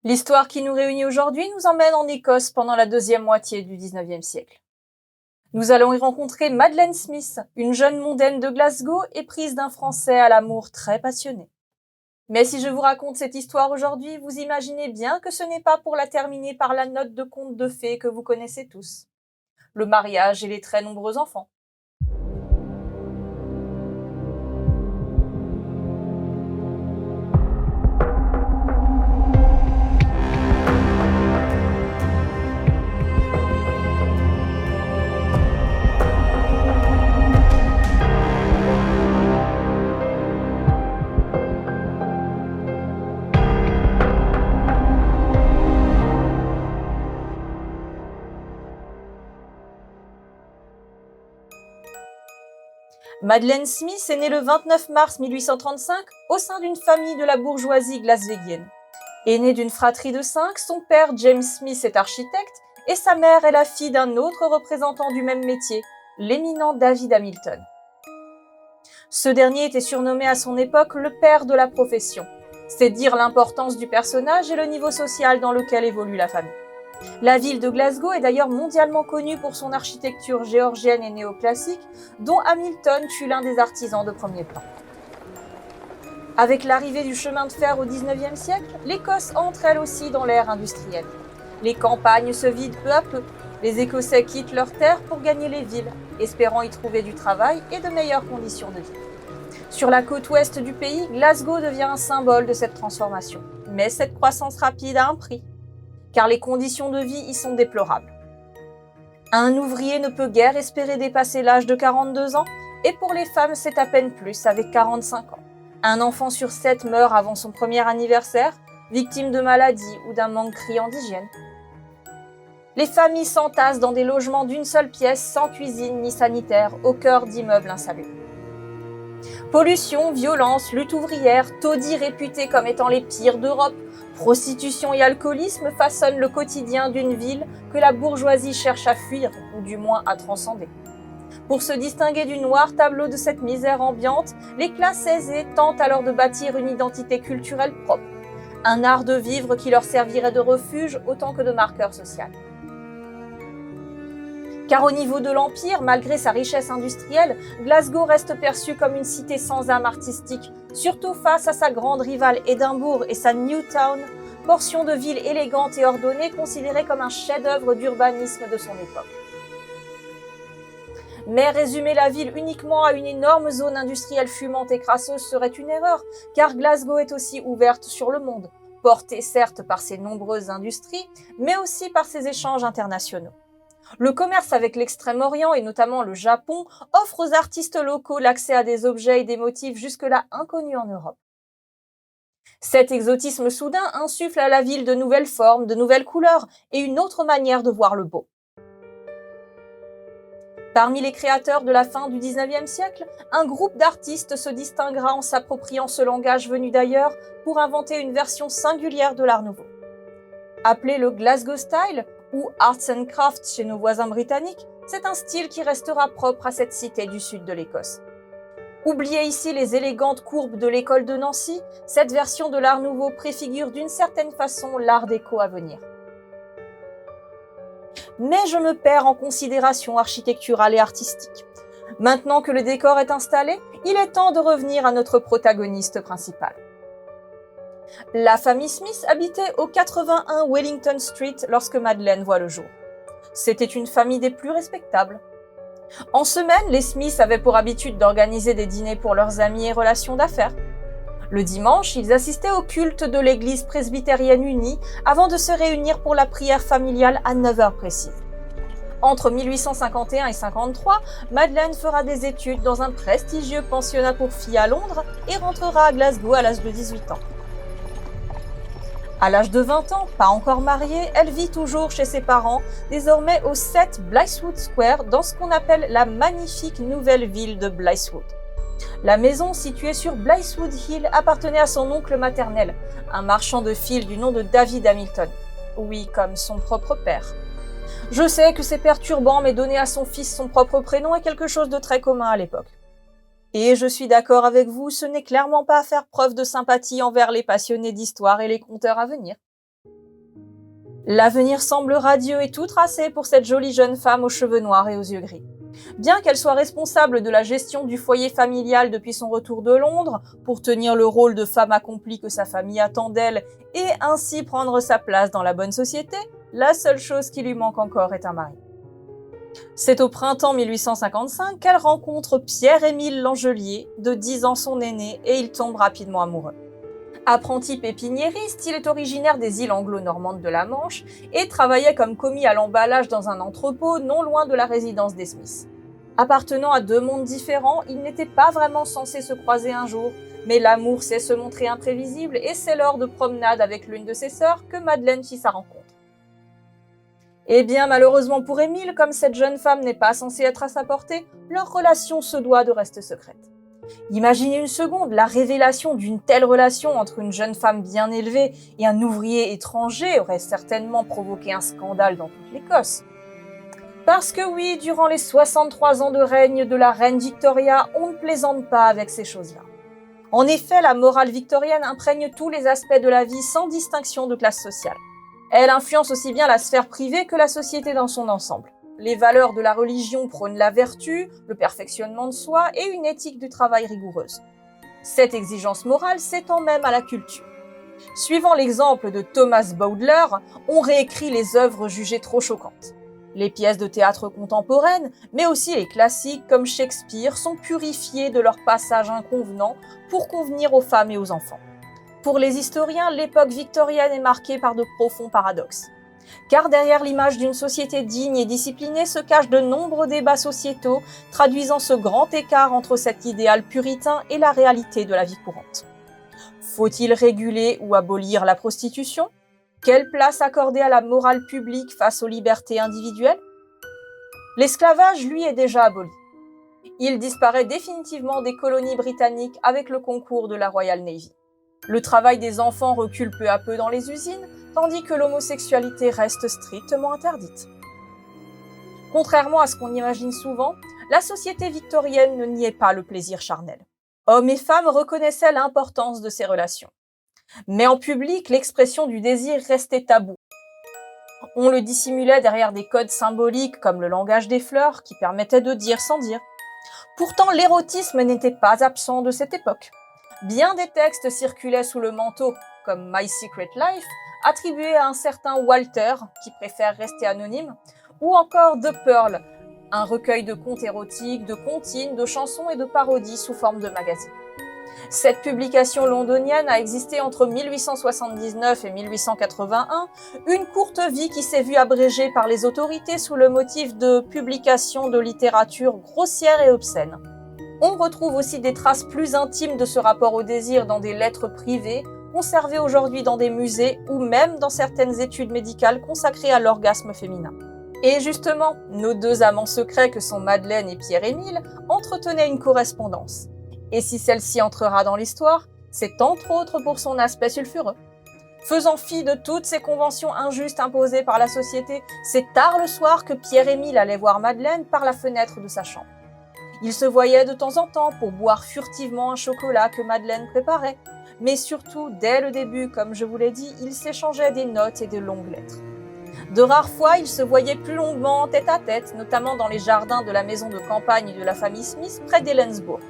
L'histoire qui nous réunit aujourd'hui nous emmène en Écosse pendant la deuxième moitié du XIXe siècle. Nous allons y rencontrer Madeleine Smith, une jeune mondaine de Glasgow éprise d'un Français à l'amour très passionné. Mais si je vous raconte cette histoire aujourd'hui, vous imaginez bien que ce n'est pas pour la terminer par la note de conte de fées que vous connaissez tous. Le mariage et les très nombreux enfants. Madeleine Smith est née le 29 mars 1835 au sein d'une famille de la bourgeoisie glasvégienne. Aînée d'une fratrie de 5, son père James Smith est architecte et sa mère est la fille d'un autre représentant du même métier, l'éminent David Hamilton. Ce dernier était surnommé à son époque le père de la profession. C'est dire l'importance du personnage et le niveau social dans lequel évolue la famille. La ville de Glasgow est d'ailleurs mondialement connue pour son architecture géorgienne et néoclassique, dont Hamilton fut l'un des artisans de premier plan. Avec l'arrivée du chemin de fer au XIXe siècle, l'Écosse entre elle aussi dans l'ère industrielle. Les campagnes se vident peu à peu. Les Écossais quittent leurs terres pour gagner les villes, espérant y trouver du travail et de meilleures conditions de vie. Sur la côte ouest du pays, Glasgow devient un symbole de cette transformation. Mais cette croissance rapide a un prix, car les conditions de vie y sont déplorables. Un ouvrier ne peut guère espérer dépasser l'âge de 42 ans, et pour les femmes, c'est à peine plus, avec 45 ans. Un enfant sur 7 meurt avant son premier anniversaire, victime de maladies ou d'un manque criant d'hygiène. Les familles s'entassent dans des logements d'une seule pièce, sans cuisine ni sanitaire, au cœur d'immeubles insalubres. Pollution, violence, lutte ouvrière, taudis réputés comme étant les pires d'Europe, prostitution et alcoolisme façonnent le quotidien d'une ville que la bourgeoisie cherche à fuir, ou du moins à transcender. Pour se distinguer du noir tableau de cette misère ambiante, les classes aisées tentent alors de bâtir une identité culturelle propre, un art de vivre qui leur servirait de refuge autant que de marqueur social. Car au niveau de l'Empire, malgré sa richesse industrielle, Glasgow reste perçue comme une cité sans âme artistique, surtout face à sa grande rivale Édimbourg et sa New Town, portion de ville élégante et ordonnée considérée comme un chef-d'œuvre d'urbanisme de son époque. Mais résumer la ville uniquement à une énorme zone industrielle fumante et crasseuse serait une erreur, car Glasgow est aussi ouverte sur le monde, portée certes par ses nombreuses industries, mais aussi par ses échanges internationaux. Le commerce avec l'Extrême-Orient et notamment le Japon offre aux artistes locaux l'accès à des objets et des motifs jusque-là inconnus en Europe. Cet exotisme soudain insuffle à la ville de nouvelles formes, de nouvelles couleurs et une autre manière de voir le beau. Parmi les créateurs de la fin du XIXe siècle, un groupe d'artistes se distinguera en s'appropriant ce langage venu d'ailleurs pour inventer une version singulière de l'Art nouveau. Appelé le Glasgow Style, ou Arts and Crafts chez nos voisins britanniques, c'est un style qui restera propre à cette cité du sud de l'Écosse. Oubliez ici les élégantes courbes de l'école de Nancy, cette version de l'Art nouveau préfigure d'une certaine façon l'Art déco à venir. Mais je me perds en considérations architecturales et artistiques. Maintenant que le décor est installé, il est temps de revenir à notre protagoniste principal. La famille Smith habitait au 81 Wellington Street lorsque Madeleine voit le jour. C'était une famille des plus respectables. En semaine, les Smiths avaient pour habitude d'organiser des dîners pour leurs amis et relations d'affaires. Le dimanche, ils assistaient au culte de l'église presbytérienne unie avant de se réunir pour la prière familiale à 9h précises. Entre 1851 et 53, Madeleine fera des études dans un prestigieux pensionnat pour filles à Londres et rentrera à Glasgow à l'âge de 18 ans. À l'âge de 20 ans, pas encore mariée, elle vit toujours chez ses parents, désormais au 7 Blythswood Square, dans ce qu'on appelle la magnifique nouvelle ville de Blythswood. La maison, située sur Blythswood Hill, appartenait à son oncle maternel, un marchand de fils du nom de David Hamilton. Oui, comme son propre père. Je sais que c'est perturbant, mais donner à son fils son propre prénom est quelque chose de très commun à l'époque. Et je suis d'accord avec vous, ce n'est clairement pas faire preuve de sympathie envers les passionnés d'histoire et les conteurs à venir. L'avenir semble radieux et tout tracé pour cette jolie jeune femme aux cheveux noirs et aux yeux gris. Bien qu'elle soit responsable de la gestion du foyer familial depuis son retour de Londres, pour tenir le rôle de femme accomplie que sa famille attend d'elle et ainsi prendre sa place dans la bonne société, la seule chose qui lui manque encore est un mari. C'est au printemps 1855 qu'elle rencontre Pierre-Émile Langelier, de 10 ans son aîné, et ils tombent rapidement amoureux. Apprenti pépiniériste, il est originaire des îles anglo-normandes de la Manche et travaillait comme commis à l'emballage dans un entrepôt non loin de la résidence des Smith. Appartenant à deux mondes différents, ils n'étaient pas vraiment censés se croiser un jour, mais l'amour sait se montrer imprévisible et c'est lors de promenades avec l'une de ses sœurs que Madeleine fit sa rencontre. Eh bien, malheureusement pour Émile, comme cette jeune femme n'est pas censée être à sa portée, leur relation se doit de rester secrète. Imaginez une seconde, la révélation d'une telle relation entre une jeune femme bien élevée et un ouvrier étranger aurait certainement provoqué un scandale dans toute l'Écosse. Parce que oui, durant les 63 ans de règne de la reine Victoria, on ne plaisante pas avec ces choses-là. En effet, la morale victorienne imprègne tous les aspects de la vie sans distinction de classe sociale. Elle influence aussi bien la sphère privée que la société dans son ensemble. Les valeurs de la religion prônent la vertu, le perfectionnement de soi et une éthique du travail rigoureuse. Cette exigence morale s'étend même à la culture. Suivant l'exemple de Thomas Bowdler, on réécrit les œuvres jugées trop choquantes. Les pièces de théâtre contemporaines, mais aussi les classiques comme Shakespeare, sont purifiées de leur passage inconvenant pour convenir aux femmes et aux enfants. Pour les historiens, l'époque victorienne est marquée par de profonds paradoxes. Car derrière l'image d'une société digne et disciplinée se cachent de nombreux débats sociétaux, traduisant ce grand écart entre cet idéal puritain et la réalité de la vie courante. Faut-il réguler ou abolir la prostitution ? Quelle place accorder à la morale publique face aux libertés individuelles ? L'esclavage, lui, est déjà aboli. Il disparaît définitivement des colonies britanniques avec le concours de la Royal Navy. Le travail des enfants recule peu à peu dans les usines, tandis que l'homosexualité reste strictement interdite. Contrairement à ce qu'on imagine souvent, la société victorienne ne niait pas le plaisir charnel. Hommes et femmes reconnaissaient l'importance de ces relations. Mais en public, l'expression du désir restait taboue. On le dissimulait derrière des codes symboliques comme le langage des fleurs qui permettait de dire sans dire. Pourtant, l'érotisme n'était pas absent de cette époque. Bien des textes circulaient sous le manteau, comme My Secret Life, attribué à un certain Walter, qui préfère rester anonyme, ou encore The Pearl, un recueil de contes érotiques, de comptines, de chansons et de parodies sous forme de magazine. Cette publication londonienne a existé entre 1879 et 1881, une courte vie qui s'est vue abrégée par les autorités sous le motif de publication de littérature grossière et obscène. On retrouve aussi des traces plus intimes de ce rapport au désir dans des lettres privées, conservées aujourd'hui dans des musées ou même dans certaines études médicales consacrées à l'orgasme féminin. Et justement, nos deux amants secrets que sont Madeleine et Pierre-Émile entretenaient une correspondance. Et si celle-ci entrera dans l'histoire, c'est entre autres pour son aspect sulfureux. Faisant fi de toutes ces conventions injustes imposées par la société, c'est tard le soir que Pierre-Émile allait voir Madeleine par la fenêtre de sa chambre. Ils se voyaient de temps en temps pour boire furtivement un chocolat que Madeleine préparait. Mais surtout, dès le début, comme je vous l'ai dit, ils s'échangeaient des notes et de longues lettres. De rares fois, ils se voyaient plus longuement tête à tête, notamment dans les jardins de la maison de campagne de la famille Smith près d'Helensburgh.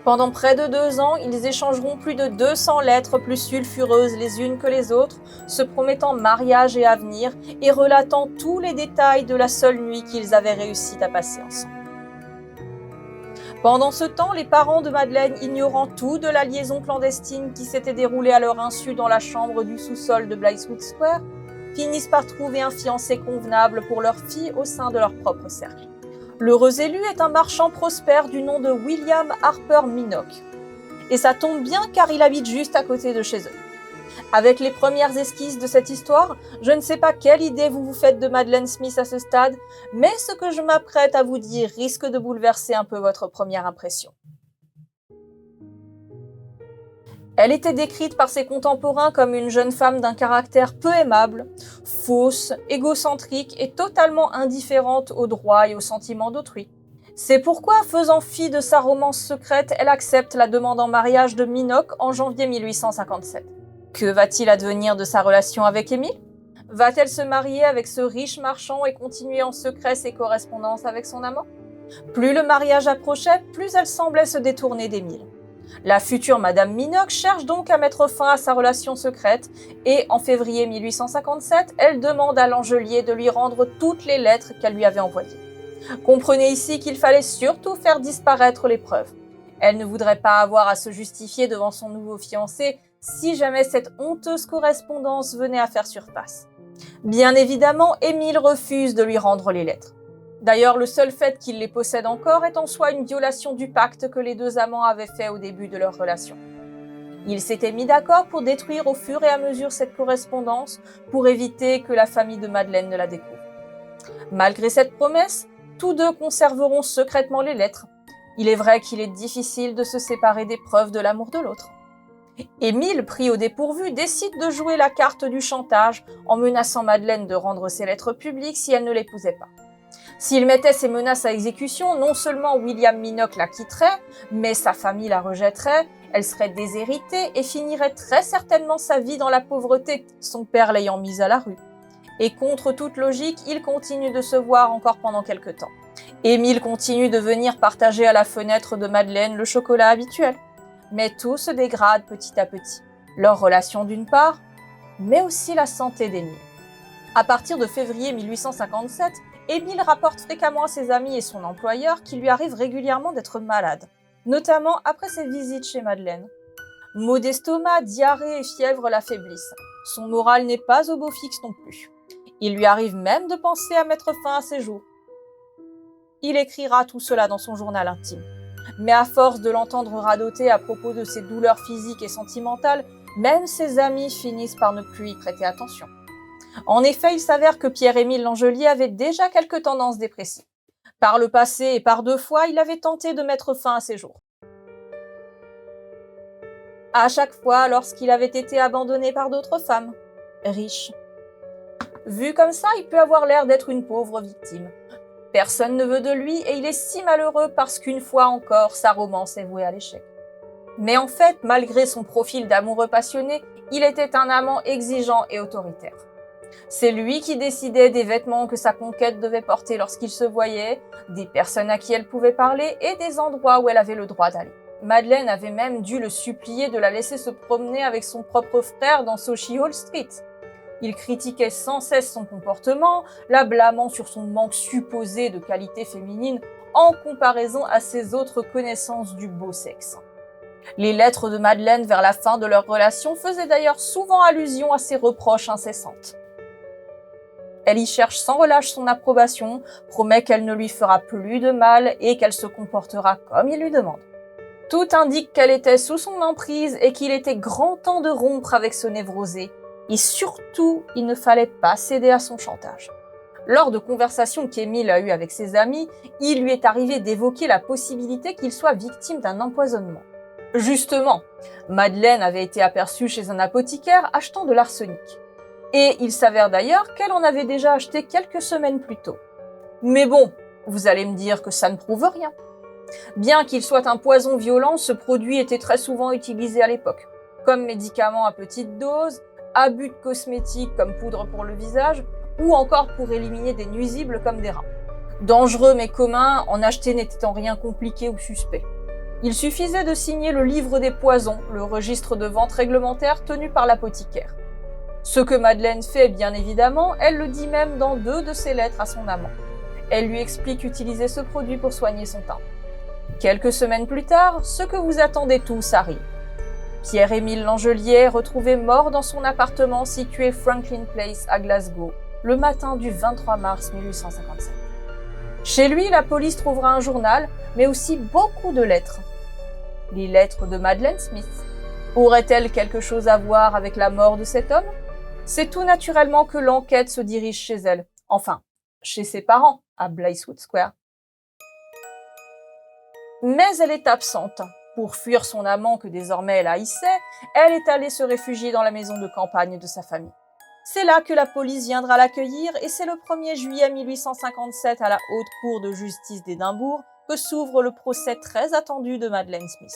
Pendant près de 2 ans, ils échangeront plus de 200 lettres plus sulfureuses les unes que les autres, se promettant mariage et avenir et relatant tous les détails de la seule nuit qu'ils avaient réussi à passer ensemble. Pendant ce temps, les parents de Madeleine, ignorant tout de la liaison clandestine qui s'était déroulée à leur insu dans la chambre du sous-sol de Blythewood Square, finissent par trouver un fiancé convenable pour leur fille au sein de leur propre cercle. L'heureux élu est un marchand prospère du nom de William Harper Minock. Et ça tombe bien car il habite juste à côté de chez eux. Avec les premières esquisses de cette histoire, je ne sais pas quelle idée vous vous faites de Madeleine Smith à ce stade, mais ce que je m'apprête à vous dire risque de bouleverser un peu votre première impression. Elle était décrite par ses contemporains comme une jeune femme d'un caractère peu aimable, fausse, égocentrique et totalement indifférente aux droits et aux sentiments d'autrui. C'est pourquoi, faisant fi de sa romance secrète, elle accepte la demande en mariage de Minock en janvier 1857. Que va-t-il advenir de sa relation avec Émile ? Va-t-elle se marier avec ce riche marchand et continuer en secret ses correspondances avec son amant? Plus le mariage approchait, plus elle semblait se détourner d'Émile. La future Madame Minogue cherche donc à mettre fin à sa relation secrète et, en février 1857, elle demande à Langelier de lui rendre toutes les lettres qu'elle lui avait envoyées. Comprenez ici qu'il fallait surtout faire disparaître les preuves. Elle ne voudrait pas avoir à se justifier devant son nouveau fiancé si jamais cette honteuse correspondance venait à faire surface. Bien évidemment, Émile refuse de lui rendre les lettres. D'ailleurs, le seul fait qu'il les possède encore est en soi une violation du pacte que les deux amants avaient fait au début de leur relation. Ils s'étaient mis d'accord pour détruire au fur et à mesure cette correspondance pour éviter que la famille de Madeleine ne la découvre. Malgré cette promesse, tous deux conserveront secrètement les lettres. Il est vrai qu'il est difficile de se séparer des preuves de l'amour de l'autre. Émile, pris au dépourvu, décide de jouer la carte du chantage en menaçant Madeleine de rendre ses lettres publiques si elle ne l'épousait pas. S'il mettait ces menaces à exécution, non seulement William Minogue la quitterait, mais sa famille la rejetterait, elle serait déshéritée et finirait très certainement sa vie dans la pauvreté, son père l'ayant mise à la rue. Et contre toute logique, ils continuent de se voir encore pendant quelque temps. Émile continue de venir partager à la fenêtre de Madeleine le chocolat habituel. Mais tout se dégrade petit à petit. Leur relation d'une part, mais aussi la santé d'Émile. À partir de février 1857, Émile rapporte fréquemment à ses amis et son employeur qu'il lui arrive régulièrement d'être malade, notamment après ses visites chez Madeleine. Maux d'estomac, diarrhée et fièvre l'affaiblissent. Son moral n'est pas au beau fixe non plus. Il lui arrive même de penser à mettre fin à ses jours. Il écrira tout cela dans son journal intime. Mais à force de l'entendre radoter à propos de ses douleurs physiques et sentimentales, même ses amis finissent par ne plus y prêter attention. En effet, il s'avère que Pierre-Émile Langelier avait déjà quelques tendances dépressives. Par le passé et par 2 fois, il avait tenté de mettre fin à ses jours. À chaque fois, lorsqu'il avait été abandonné par d'autres femmes, riches. Vu comme ça, il peut avoir l'air d'être une pauvre victime. Personne ne veut de lui et il est si malheureux parce qu'une fois encore, sa romance est vouée à l'échec. Mais en fait, malgré son profil d'amoureux passionné, il était un amant exigeant et autoritaire. C'est lui qui décidait des vêtements que sa conquête devait porter lorsqu'il se voyait, des personnes à qui elle pouvait parler et des endroits où elle avait le droit d'aller. Madeleine avait même dû le supplier de la laisser se promener avec son propre frère dans Sochi Hall Street. Il critiquait sans cesse son comportement, la blâmant sur son manque supposé de qualité féminine en comparaison à ses autres connaissances du beau sexe. Les lettres de Madeleine vers la fin de leur relation faisaient d'ailleurs souvent allusion à ses reproches incessantes. Elle y cherche sans relâche son approbation, promet qu'elle ne lui fera plus de mal et qu'elle se comportera comme il lui demande. Tout indique qu'elle était sous son emprise et qu'il était grand temps de rompre avec ce névrosé. Et surtout, il ne fallait pas céder à son chantage. Lors de conversations qu'Émile a eues avec ses amis, il lui est arrivé d'évoquer la possibilité qu'il soit victime d'un empoisonnement. Justement, Madeleine avait été aperçue chez un apothicaire achetant de l'arsenic. Et il s'avère d'ailleurs qu'elle en avait déjà acheté quelques semaines plus tôt. Mais bon, vous allez me dire que ça ne prouve rien. Bien qu'il soit un poison violent, ce produit était très souvent utilisé à l'époque, comme médicament à petite dose, abus de cosmétiques comme poudre pour le visage, ou encore pour éliminer des nuisibles comme des rats. Dangereux mais commun, en acheter n'était en rien compliqué ou suspect. Il suffisait de signer le livre des poisons, le registre de vente réglementaire tenu par l'apothicaire. Ce que Madeleine fait, bien évidemment, elle le dit même dans 2 de ses lettres à son amant. Elle lui explique utiliser ce produit pour soigner son teint. Quelques semaines plus tard, ce que vous attendez tous arrive. Pierre-Émile Langelier est retrouvé mort dans son appartement situé Franklin Place à Glasgow, le matin du 23 mars 1857. Chez lui, la police trouvera un journal, mais aussi beaucoup de lettres. Les lettres de Madeleine Smith. Auraient-elles quelque chose à voir avec la mort de cet homme? C'est tout naturellement que l'enquête se dirige chez elle. Enfin, chez ses parents, à Blythewood Square. Mais elle est absente. Pour fuir son amant que désormais elle haïssait, elle est allée se réfugier dans la maison de campagne de sa famille. C'est là que la police viendra l'accueillir et c'est le 1er juillet 1857 à la Haute Cour de justice d'Édimbourg que s'ouvre le procès très attendu de Madeleine Smith.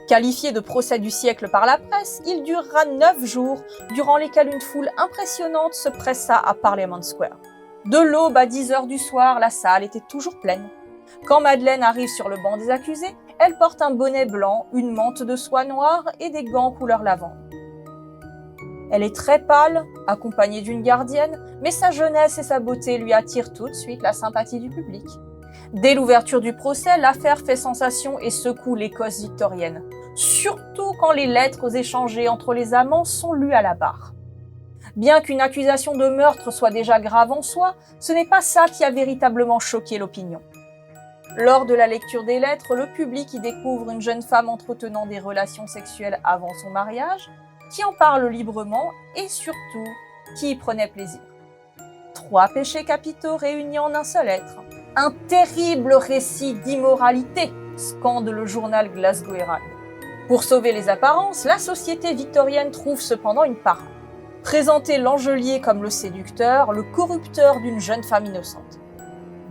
Qualifié de procès du siècle par la presse, il durera 9 jours, durant lesquels une foule impressionnante se pressa à Parliament Square. De l'aube à 10 heures du soir, la salle était toujours pleine. Quand Madeleine arrive sur le banc des accusés, elle porte un bonnet blanc, une mante de soie noire et des gants couleur lavande. Elle est très pâle, accompagnée d'une gardienne, mais sa jeunesse et sa beauté lui attirent tout de suite la sympathie du public. Dès l'ouverture du procès, l'affaire fait sensation et secoue l'Écosse victorienne, surtout quand les lettres échangées entre les amants sont lues à la barre. Bien qu'une accusation de meurtre soit déjà grave en soi, ce n'est pas ça qui a véritablement choqué l'opinion. Lors de la lecture des lettres, le public y découvre une jeune femme entretenant des relations sexuelles avant son mariage, qui en parle librement et surtout qui y prenait plaisir. 3 péchés capitaux réunis en un seul être. Un terrible récit d'immoralité, scande le journal Glasgow Herald. Pour sauver les apparences, la société victorienne trouve cependant une parade. Présenter l'Angelier comme le séducteur, le corrupteur d'une jeune femme innocente.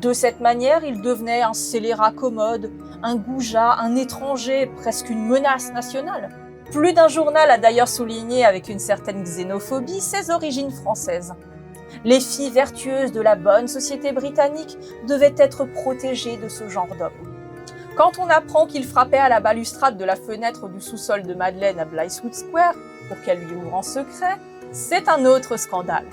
De cette manière, il devenait un scélérat commode, un goujat, un étranger, presque une menace nationale. Plus d'un journal a d'ailleurs souligné avec une certaine xénophobie ses origines françaises. Les filles vertueuses de la bonne société britannique devaient être protégées de ce genre d'homme. Quand on apprend qu'il frappait à la balustrade de la fenêtre du sous-sol de Madeleine à Blythewood Square pour qu'elle lui ouvre en secret, c'est un autre scandale.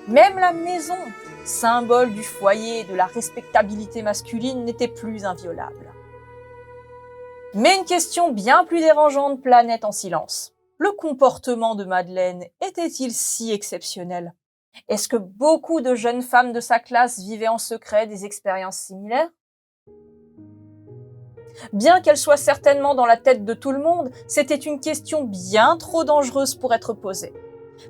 Même la maison, symbole du foyer et de la respectabilité masculine, n'était plus inviolable. Mais une question bien plus dérangeante planait en silence. Le comportement de Madeleine était-il si exceptionnel ? Est-ce que beaucoup de jeunes femmes de sa classe vivaient en secret des expériences similaires ? Bien qu'elle soit certainement dans la tête de tout le monde, c'était une question bien trop dangereuse pour être posée.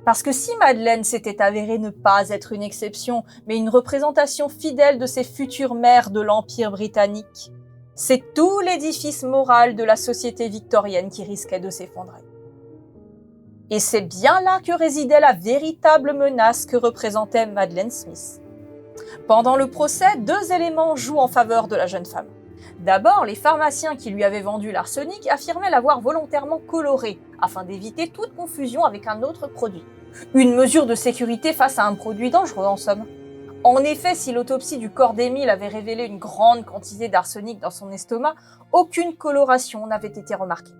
Parce que si Madeleine s'était avérée ne pas être une exception, mais une représentation fidèle de ces futures mères de l'Empire britannique, c'est tout l'édifice moral de la société victorienne qui risquait de s'effondrer. Et c'est bien là que résidait la véritable menace que représentait Madeleine Smith. Pendant le procès, 2 éléments jouent en faveur de la jeune femme. D'abord, les pharmaciens qui lui avaient vendu l'arsenic affirmaient l'avoir volontairement coloré, afin d'éviter toute confusion avec un autre produit. Une mesure de sécurité face à un produit dangereux en somme. En effet, si l'autopsie du corps d'Émile avait révélé une grande quantité d'arsenic dans son estomac, aucune coloration n'avait été remarquée.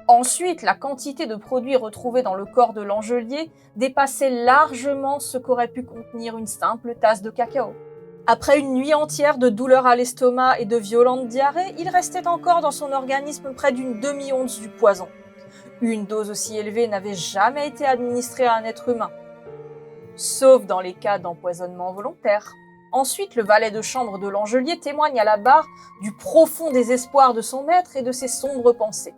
Ensuite, la quantité de produits retrouvés dans le corps de l'Angelier dépassait largement ce qu'aurait pu contenir une simple tasse de cacao. Après une nuit entière de douleurs à l'estomac et de violentes diarrhées, il restait encore dans son organisme près d'une demi-once du poison. Une dose aussi élevée n'avait jamais été administrée à un être humain, sauf dans les cas d'empoisonnement volontaire. Ensuite, le valet de chambre de l'Angelier témoigne à la barre du profond désespoir de son maître et de ses sombres pensées.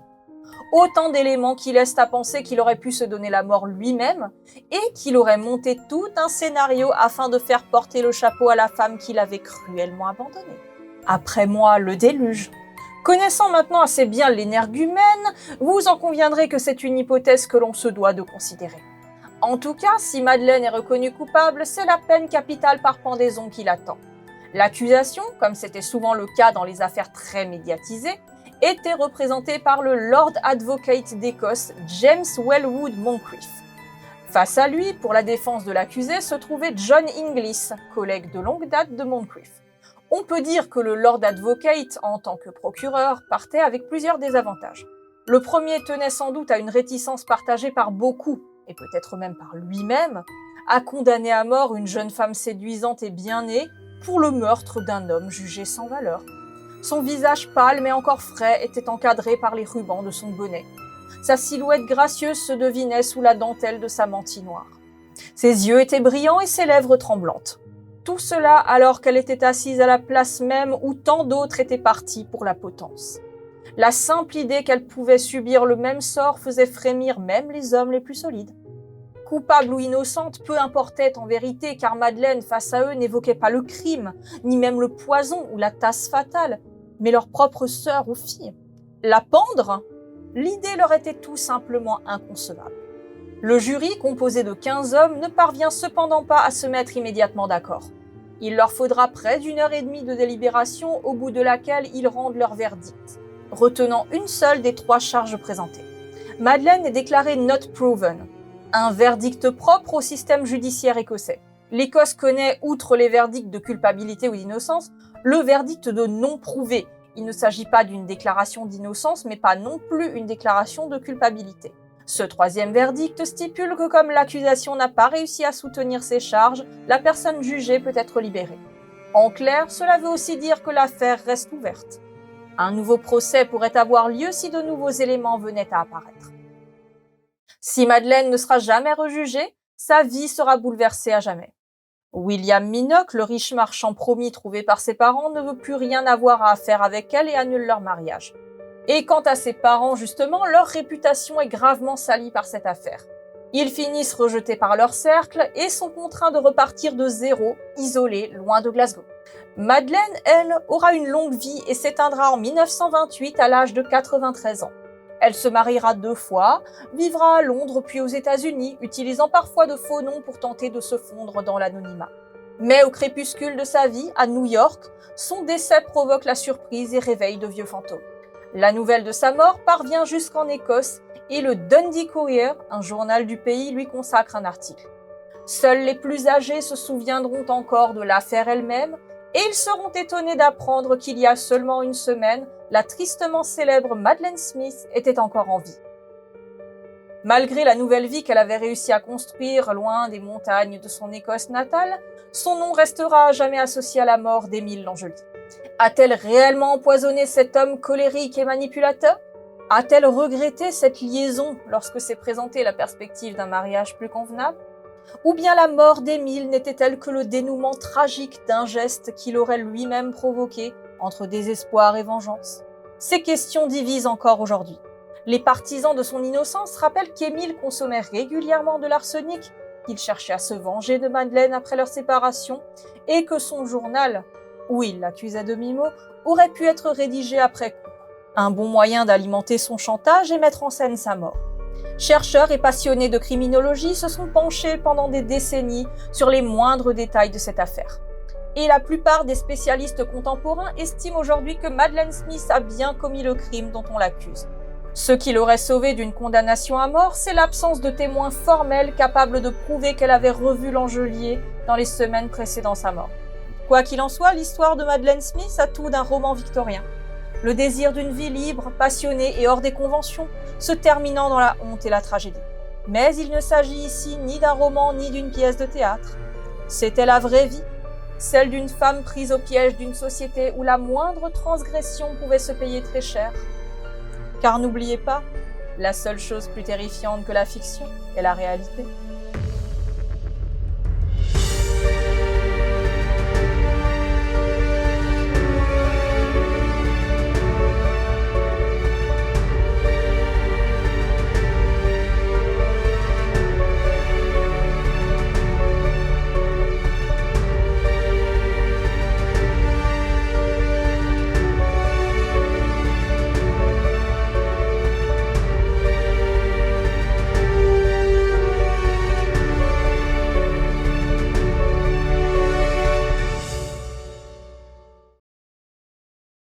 Autant d'éléments qui laissent à penser qu'il aurait pu se donner la mort lui-même et qu'il aurait monté tout un scénario afin de faire porter le chapeau à la femme qu'il avait cruellement abandonnée. Après moi, le déluge. Connaissant maintenant assez bien l'énergumène, vous en conviendrez que c'est une hypothèse que l'on se doit de considérer. En tout cas, si Madeleine est reconnue coupable, c'est la peine capitale par pendaison qui l'attend. L'accusation, comme c'était souvent le cas dans les affaires très médiatisées, était représentée par le Lord Advocate d'Écosse, James Wellwood Moncrief. Face à lui, pour la défense de l'accusé, se trouvait John Inglis, collègue de longue date de Moncrief. On peut dire que le Lord Advocate, en tant que procureur, partait avec plusieurs désavantages. Le premier tenait sans doute à une réticence partagée par beaucoup, et peut-être même par lui-même, à condamner à mort une jeune femme séduisante et bien née pour le meurtre d'un homme jugé sans valeur. Son visage pâle mais encore frais était encadré par les rubans de son bonnet. Sa silhouette gracieuse se devinait sous la dentelle de sa mantille noire. Ses yeux étaient brillants et ses lèvres tremblantes. Tout cela alors qu'elle était assise à la place même où tant d'autres étaient partis pour la potence. La simple idée qu'elle pouvait subir le même sort faisait frémir même les hommes les plus solides. Coupable ou innocente, peu importait en vérité, car Madeleine, face à eux, n'évoquait pas le crime, ni même le poison ou la tasse fatale, mais leur propre sœur ou fille. La pendre ? L'idée leur était tout simplement inconcevable. Le jury, composé de 15 hommes, ne parvient cependant pas à se mettre immédiatement d'accord. Il leur faudra près d'1 heure et demie de délibération, au bout de laquelle ils rendent leur verdict. retenant une seule des 3 charges présentées. Madeleine est déclarée not proven, un verdict propre au système judiciaire écossais. L'Écosse connaît, outre les verdicts de culpabilité ou d'innocence, le verdict de non prouvé. Il ne s'agit pas d'une déclaration d'innocence, mais pas non plus une déclaration de culpabilité. Ce 3e verdict stipule que comme l'accusation n'a pas réussi à soutenir ses charges, la personne jugée peut être libérée. En clair, cela veut aussi dire que l'affaire reste ouverte. Un nouveau procès pourrait avoir lieu si de nouveaux éléments venaient à apparaître. Si Madeleine ne sera jamais rejugée, sa vie sera bouleversée à jamais. William Minock, le riche marchand promis trouvé par ses parents, ne veut plus rien avoir à faire avec elle et annule leur mariage. Et quant à ses parents, justement, leur réputation est gravement salie par cette affaire. Ils finissent rejetés par leur cercle et sont contraints de repartir de zéro, isolés, loin de Glasgow. Madeleine, elle, aura une longue vie et s'éteindra en 1928 à l'âge de 93 ans. Elle se mariera 2 fois, vivra à Londres puis aux États-Unis, utilisant parfois de faux noms pour tenter de se fondre dans l'anonymat. Mais au crépuscule de sa vie, à New York, son décès provoque la surprise et réveille de vieux fantômes. La nouvelle de sa mort parvient jusqu'en Écosse et le Dundee Courier, un journal du pays, lui consacre un article. Seuls les plus âgés se souviendront encore de l'affaire elle-même et ils seront étonnés d'apprendre qu'il y a seulement une semaine, la tristement célèbre Madeleine Smith était encore en vie. Malgré la nouvelle vie qu'elle avait réussi à construire loin des montagnes de son Écosse natale, son nom restera à jamais associé à la mort d'Émile Langelier. A-t-elle réellement empoisonné cet homme colérique et manipulateur? A-t-elle regretté cette liaison lorsque s'est présentée la perspective d'un mariage plus convenable? Ou bien la mort d'Émile n'était-elle que le dénouement tragique d'un geste qu'il aurait lui-même provoqué entre désespoir et vengeance? Ces questions divisent encore aujourd'hui. Les partisans de son innocence rappellent qu'Émile consommait régulièrement de l'arsenic, qu'il cherchait à se venger de Madeleine après leur séparation, et que son journal, où il l'accuse à demi-mot, aurait pu être rédigé après coup. Un bon moyen d'alimenter son chantage et mettre en scène sa mort. Chercheurs et passionnés de criminologie se sont penchés pendant des décennies sur les moindres détails de cette affaire. Et la plupart des spécialistes contemporains estiment aujourd'hui que Madeleine Smith a bien commis le crime dont on l'accuse. Ce qui l'aurait sauvée d'une condamnation à mort, c'est l'absence de témoins formels capables de prouver qu'elle avait revu Langelier dans les semaines précédant sa mort. Quoi qu'il en soit, l'histoire de Madeleine Smith a tout d'un roman victorien. Le désir d'une vie libre, passionnée et hors des conventions, se terminant dans la honte et la tragédie. Mais il ne s'agit ici ni d'un roman ni d'une pièce de théâtre. C'était la vraie vie, celle d'une femme prise au piège d'une société où la moindre transgression pouvait se payer très cher. Car n'oubliez pas, la seule chose plus terrifiante que la fiction est la réalité.